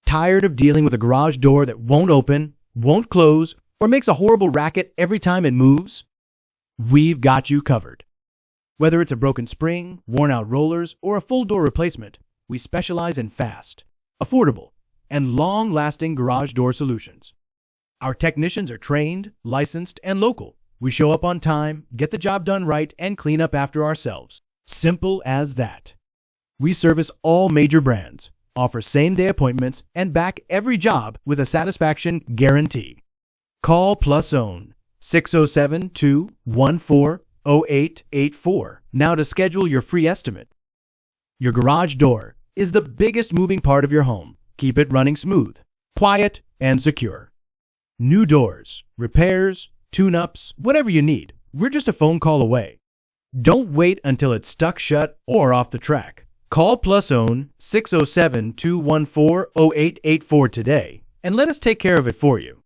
Tired of dealing with a garage door that won't open, won't close, or makes a horrible racket every time it moves? We've got you covered. Whether it's a broken spring, worn-out rollers, or a full door replacement, we specialize in fast, affordable, and long-lasting garage door solutions. Our technicians are trained, licensed, and local. We show up on time, get the job done right, and clean up after ourselves. Simple as that. We service all major brands, offer same-day appointments, and back every job with a satisfaction guarantee. Call plus own 607-214-0884 now to schedule your free estimate. Your garage door is the biggest moving part of your home. Keep it running smooth, quiet, and secure. New doors, repairs, tune-ups, whatever you need, we're just a phone call away. Don't wait until it's stuck shut or off the track. Call plus own 607-214-0884 today and let us take care of it for you.